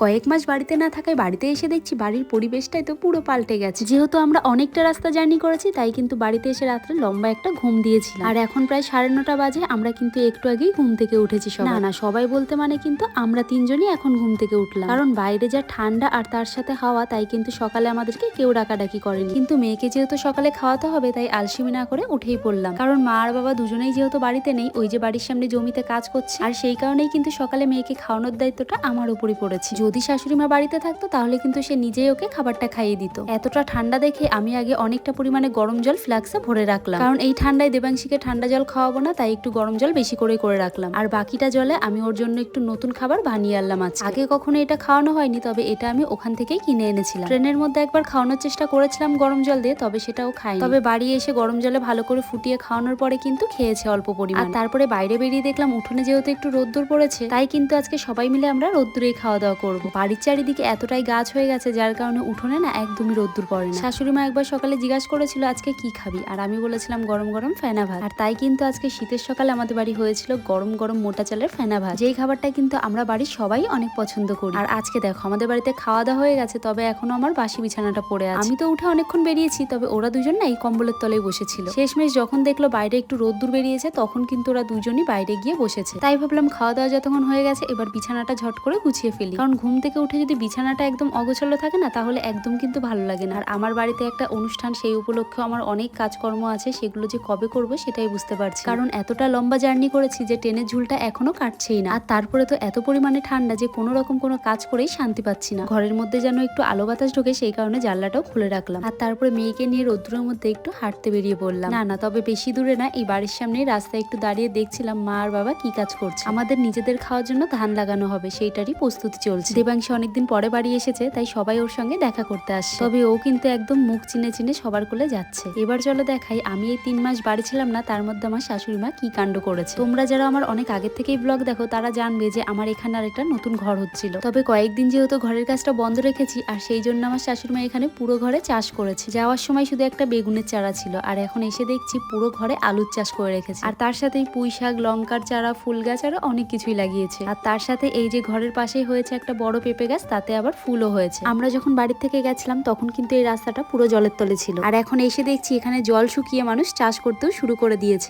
কয়েক মাস বাড়িতে না থাকায় বাড়িতে এসে দেখছি বাড়ির পরিবেশটাই তো পুরো পাল্টে গেছে। যেহেতু আমরা অনেকটা রাস্তা জার্নি করেছি তাই কিন্তু বাড়িতে এসে রাত্রে লম্বা একটা ঘুম দিয়েছিলাম। আর এখন প্রায় 9:30 বাজে, আমরা কিন্তু একটু আগেই ঘুম থেকে উঠেছি সবাই। না সবাই বলতে মানে কিন্তু আমরা তিনজনই এখন ঘুম থেকে উঠলাম, কারণ বাইরে যা ঠান্ডা আর তার সাথে হাওয়া, তাই কিন্তু সকালে আমাদেরকে কেউ ডাকাডাকি করেনি। কিন্তু মেয়েকে যেহেতু সকালে খাওয়াতে হবে তাই আলসেমি না করে উঠেই পড়লাম, কারণ মা আর বাবা দুজনেই যেহেতু বাড়িতে নেই, ওই যে বাড়ির সামনে জমিতে কাজ করছে, আর সেই কারণেই কিন্তু সকালে মেয়েকে খাওয়ানোর দায়িত্বটা আমার উপরই পড়েছে। যদি শাশুড়ি মা বাড়িতে থাকতো তাহলে কিন্তু সে নিজেই ওকে খাবারটা খাইয়ে দিত। এতটা ঠান্ডা দেখে আমি আগে অনেকটা পরিমাণে গরম জল ফ্লাক্সে ভরে রাখলাম, কারণ এই ঠান্ডায় দেবাংশীকে ঠান্ডা জল খাওয়াবো না, তাই একটু গরম জল বেশি করে রাখলাম। আর বাকিটা জলে আমি ওর জন্য একটু নতুন খাবার বানিয়ে আনলাম। আগে কখনো এটা খাওয়ানো হয়নি, তবে এটা আমি ওখান থেকেই কিনে এনেছিলাম। ট্রেনের মধ্যে একবার খাওয়ানোর চেষ্টা করেছিলাম গরম জল দিয়ে, তবে সেটাও খাইনি। তবে বাড়ি এসে গরম জলে ভালো করে ফুটিয়ে খাওয়ানোর পরে কিন্তু খেয়েছে অল্প পরিমাণ। আর তারপরে বাইরে বেরিয়ে দেখলাম উঠোনে যেহেতু একটু রোদ্দুর পড়েছে, তাই কিন্তু আজকে সবাই মিলে আমরা রোদ্দুরেই খাওয়া দাওয়া করবো। বাড়ির চারিদিকে এতটাই গাছ হয়ে গেছে যার কারণে উঠোনে না একদমই রোদ্দুর পড়ে না। শাশুড়ি মা একবার সকালে জিজ্ঞাসা করেছিল আজকে কি খাবি, আর আমি বলেছিলাম গরম গরম ফেনা ভাত। আর তাই কিন্তু আজকে শীতের সকালে আমাদের বাড়ি হয়েছিল গরম গরম মোটা চালের ফেনা ভাত, যেই খাবারটা কিন্তু আমরা বাড়ির সবাই অনেক পছন্দ করি। আর আজকে দেখো আমাদের বাড়িতে খাওয়া দাওয়া হয়ে গেছে, তবে এখনো আমার বাসি বিছানাটা পড়ে আছে। আমি তো উঠে অনেকক্ষণ বেরিয়েছি, তবে ওরা দুজন না এই কম্বলের তলেই বসেছিল। শেষমেশ যখন দেখলো বাইরে একটু রোদ্দুর বেরিয়েছে, তখন কিন্তু ওরা দুজনই বাইরে গিয়ে বসেছে। তাই ভাবলাম খাওয়া দাওয়া যতক্ষণ হয়ে গেছে এবার বিছানাটা ঝট করে গুছিয়ে ফেলি, কারণ ঘুম থেকে উঠে যদি বিছানাটা একদম অগোছালো থাকে না তাহলে একদম কিন্তু ভালো লাগে না। আর আমার বাড়িতে একটা অনুষ্ঠান, সেই উপলক্ষে আমার অনেক কাজকর্ম আছে, সেগুলো যে কবে করবো সেটাই বুঝতে পারছি, কারণ এতটা লম্বা জার্নি করেছি যে ট্রেনের ঝুলটা এখনো কাটছেই না। আর তারপরে তো এত পরিমাণে ঠান্ডা যে কোনো রকম কোনো কাজ করেই শান্তি পাচ্ছি না। ঘরের মধ্যে যেন একটু আলো বাতাস ঢোকে, সেই কারণে জানলাটাও খুলে রাখলাম। আর তারপরে মেয়েকে নিয়ে রোদ্দুরের মধ্যে একটু হাঁটতে বেরিয়ে পড়লাম। না তবে বেশি দূরে না, এই বাড়ির সামনেই রাস্তায় একটু দাঁড়িয়ে দেখছিলাম মা আর বাবা কি কাজ করছে। আমাদের নিজেদের খাওয়ার জন্য ধান লাগানো হবে, সেইটারই প্রস্তুতি চলছে। দেবাংশী অনেকদিন পরে বাড়ি এসেছে, তাই সবাই ওর সঙ্গে দেখা করতে আসছে। তবে ও কিন্তু একদম মুখ চিনে চিনে সবার কোলে যাচ্ছে। এবার চলো দেখাই আমি এই 3 মাস বাড়ি ছিলাম না, তার মধ্যে আমার শাশুড়ি মা কি কাণ্ড করেছে। তোমরা যারা আমার অনেক আগের থেকেই ব্লগ দেখো তারা জানবে যে আমার এখানে আর একটা নতুন ঘর হচ্ছিল। তবে কয়েকদিন যেহেতু ঘরের কাজটা বন্ধ রেখেছি, আর সেই জন্য আমার শাশুড়ি মা এখানে পুরো ঘরে চাষ করেছে। যাওয়ার সময় শুধু একটা বেগুনের চারা ছিল, আর এখন এসে দেখছি পুরো ঘরে আলুর চাষ করে রেখেছে। আর তার সাথেই পুঁই শাক, লঙ্কার চারা, ফুল গাছ, আরো অনেক কিছুই লাগিয়েছে। আর তার সাথে এই যে ঘরের পাশেই হয়েছে একটা বড় পেঁপে গাছ, তাতে আবার ফুলও হয়েছে। আমরা যখন বাড়ির থেকে গেছিলাম তখন কিন্তু এই রাস্তাটা পুরো জলের তলে ছিল, আর এখন এসে দেখছি এখানে জল শুকিয়ে মানুষ চাষ করতেও শুরু করে দিয়েছে।